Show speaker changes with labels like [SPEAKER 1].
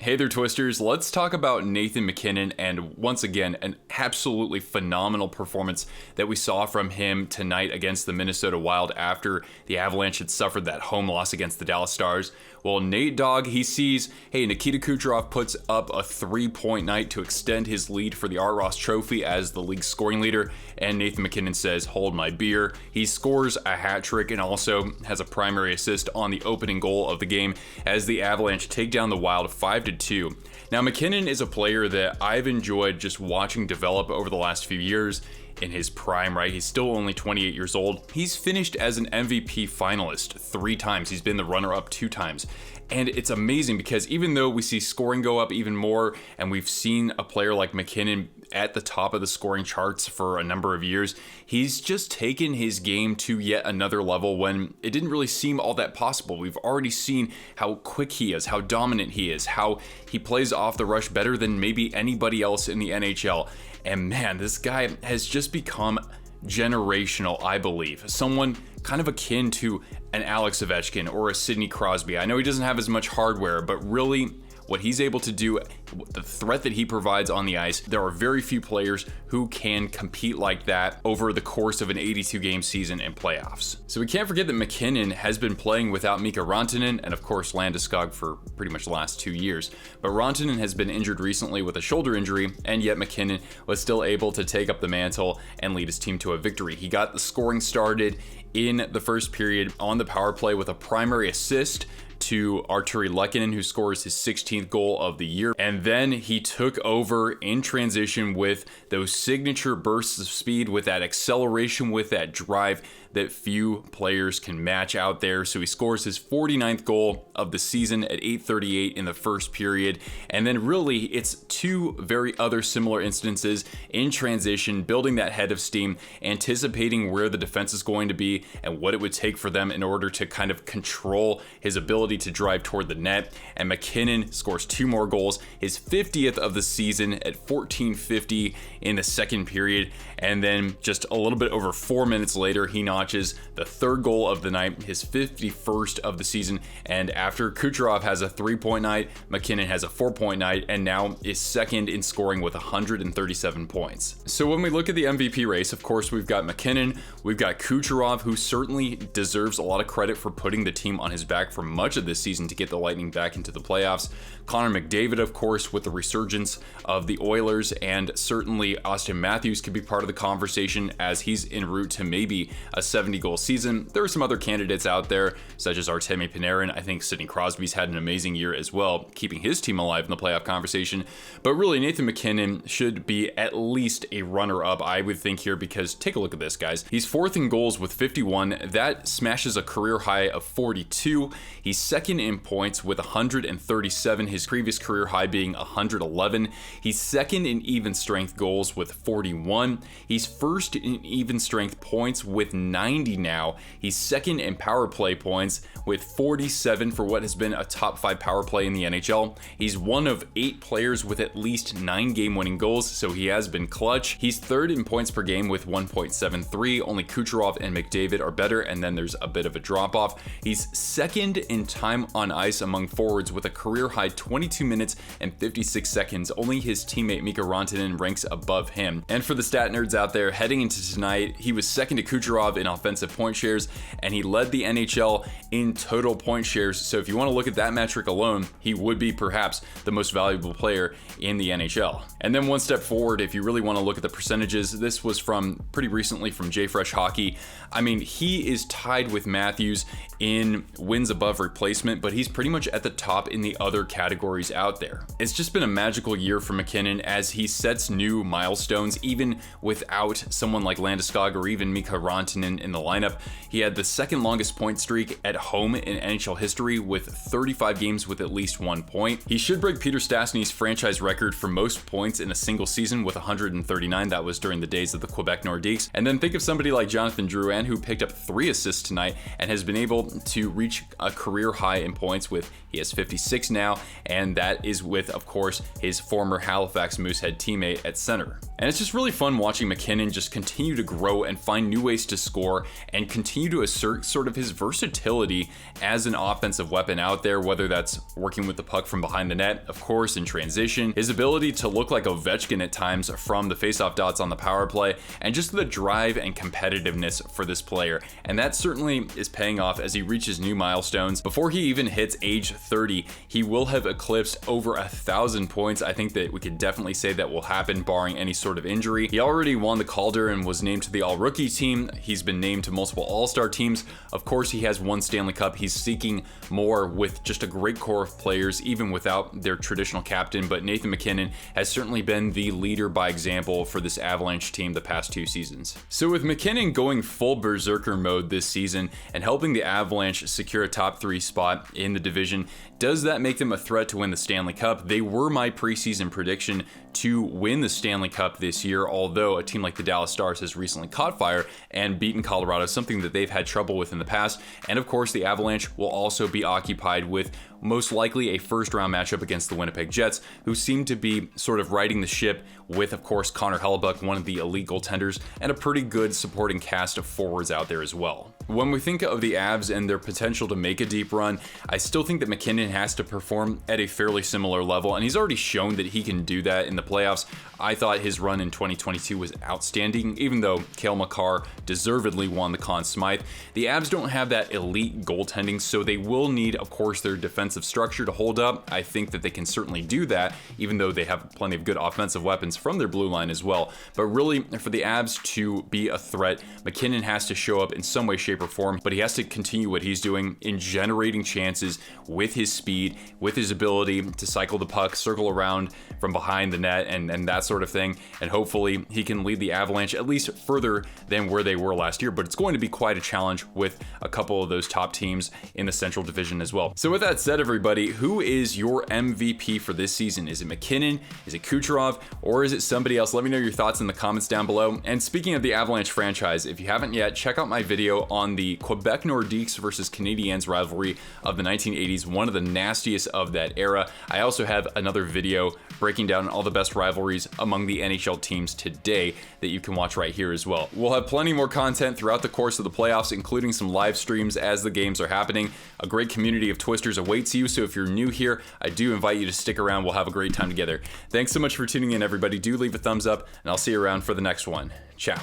[SPEAKER 1] Hey there, Twisters. Let's talk about Nathan MacKinnon, and once again, an absolutely phenomenal performance that we saw from him tonight against the Minnesota Wild after the Avalanche had suffered that home loss against the Dallas Stars. Well, Nate Dogg, he sees, hey, Nikita Kucherov puts up a 3-point night to extend his lead for the Hart Trophy as the league's scoring leader, and Nathan MacKinnon says, hold my beer. He scores a hat trick and also has a primary assist on the opening goal of the game as the Avalanche take down the Wild 5-2. Now, MacKinnon is a player that I've enjoyed just watching develop over the last few years. In his prime, right? He's still only 28 years old. He's finished as an MVP finalist 3 times. He's been the runner-up 2 times. And it's amazing because even though we see scoring go up even more, and we've seen a player like MacKinnon at the top of the scoring charts for a number of years, he's just taken his game to yet another level when it didn't really seem all that possible. We've already seen how quick he is, how dominant he is, how he plays off the rush better than maybe anybody else in the NHL. And man, this guy has just become generational, I believe. Someone kind of akin to an Alex Ovechkin or a Sidney Crosby. I know he doesn't have as much hardware, but really what he's able to do, the threat that he provides on the ice, there are very few players who can compete like that over the course of an 82-game season and playoffs. So we can't forget that MacKinnon has been playing without Mikko Rantanen and of course Landeskog for pretty much the last 2 years. But Rantanen has been injured recently with a shoulder injury, and yet MacKinnon was still able to take up the mantle and lead his team to a victory. He got the scoring started in the first period on the power play with a primary assist to Artturi Lehkonen, who scores his 16th goal of the year. And then he took over in transition with those signature bursts of speed, with that acceleration, with that drive that few players can match out there. So he scores his 49th goal of the season at 8:38 in the first period. And then really it's 2 very other similar instances in transition, building that head of steam, anticipating where the defense is going to be and what it would take for them in order to kind of control his ability to drive toward the net. And MacKinnon scores 2 more goals, his 50th of the season at 14:50 in the second period. And then just a little bit over 4 minutes later, he notches the 3rd goal of the night, his 51st of the season. And after Kucherov has a 3-point night, MacKinnon has a 4-point night and now is second in scoring with 137 points. So when we look at the MVP race, of course, we've got MacKinnon, we've got Kucherov, who certainly deserves a lot of credit for putting the team on his back for much of this season to get the Lightning back into the playoffs. Connor McDavid, of course, with the resurgence of the Oilers, and certainly Austin Matthews could be part of the conversation as he's en route to maybe a 70-goal season. There are some other candidates out there, such as Artemi Panarin. I think Sidney Crosby's had an amazing year as well, keeping his team alive in the playoff conversation. But really, Nathan MacKinnon should be at least a runner-up, I would think, here, because take a look at this, guys. He's 4th in goals with 51. That smashes a career high of 42. He's 2nd in points with 137, his previous career high being 111. He's 2nd in even strength goals with 41. He's 1st in even strength points with 90 now. He's 2nd in power play points with 47 for what has been a top 5 power play in the NHL. He's one of 8 players with at least 9 game-winning goals, so he has been clutch. He's 3rd in points per game with 1.73. Only Kucherov and McDavid are better, and then there's a bit of a drop-off. He's 2nd in time on ice among forwards with a career-high 22 minutes and 56 seconds. Only his teammate Mikko Rantanen ranks above him. And for the stat nerds out there, heading into tonight, he was 2nd to Kucherov in offensive point shares, and he led the NHL in total point shares. So if you want to look at that metric alone, he would be perhaps the most valuable player in the NHL. And then one step forward, if you really want to look at the percentages, this was from pretty recently from JFresh Hockey. I mean, he is tied with Matthews in wins above replacement, but he's pretty much at the top in the other categories out there. It's just been a magical year for MacKinnon as he sets new milestones, even without someone like Landeskog or even Mikko Rantanen in the lineup. He had the 2nd longest point streak at home in NHL history with 35 games with at least 1 point. He should break Peter Stastny's franchise record for most points in a single season with 139. That was during the days of the Quebec Nordiques. And then think of somebody like Jonathan Drouin, who picked up 3 assists tonight and has been able to reach a career high in points with, he has 56 now, and that is with, of course, his former Halifax Moosehead teammate at center. And it's just really fun watching MacKinnon just continue to grow and find new ways to score score and continue to assert sort of his versatility as an offensive weapon out there, whether that's working with the puck from behind the net, of course, in transition, his ability to look like Ovechkin at times from the faceoff dots on the power play, and just the drive and competitiveness for this player. And that certainly is paying off as he reaches new milestones. Before he even hits age 30, he will have eclipsed over 1,000 points. I think that we could definitely say that will happen barring any sort of injury. He already won the Calder and was named to the All-Rookie team. He's been named to multiple All-Star teams. Of course, he has one Stanley Cup. He's seeking more with just a great core of players, even without their traditional captain. But Nathan MacKinnon has certainly been the leader by example for this Avalanche team the past 2 seasons. So with MacKinnon going full berserker mode this season and helping the Avalanche secure a top 3 spot in the division, does that make them a threat to win the Stanley Cup? They were my preseason prediction to win the Stanley Cup this year, although a team like the Dallas Stars has recently caught fire and beaten Colorado, something that they've had trouble with in the past. And of course, the Avalanche will also be occupied with most likely a first-round matchup against the Winnipeg Jets, who seem to be sort of riding the ship with, of course, Connor Hellebuyck, one of the elite goaltenders, and a pretty good supporting cast of forwards out there as well. When we think of the Avs and their potential to make a deep run, I still think that MacKinnon has to perform at a fairly similar level, and he's already shown that he can do that in the playoffs. I thought his run in 2022 was outstanding, even though Cale Makar deservedly won the Conn Smythe. The Avs don't have that elite goaltending, so they will need, of course, their defensive structure to hold up. I think that they can certainly do that, even though they have plenty of good offensive weapons from their blue line as well. But really, for the Avs to be a threat, MacKinnon has to show up in some way, shape, or form, but he has to continue what he's doing in generating chances with his speed, with his ability to cycle the puck, circle around from behind the net, and that sort of thing. And hopefully he can lead the Avalanche at least further than where they were last year, but it's going to be quite a challenge with a couple of those top teams in the Central Division as well. So with that said, everybody, who is your MVP for this season? Is it MacKinnon? Is it Kucherov? Or is it somebody else? Let me know your thoughts in the comments down below. And speaking of the Avalanche franchise, if you haven't yet, check out my video on the Quebec Nordiques versus Canadiens rivalry of the 1980s, one of the nastiest of that era. I also have another video breaking down all the best rivalries among the NHL teams today that you can watch right here as well. We'll have plenty more content throughout the course of the playoffs, including some live streams as the games are happening. A great community of Twisters awaits you, so if you're new here, I do invite you to stick around. We'll have a great time together. Thanks so much for tuning in, everybody. Do leave a thumbs up, and I'll see you around for the next one. Ciao.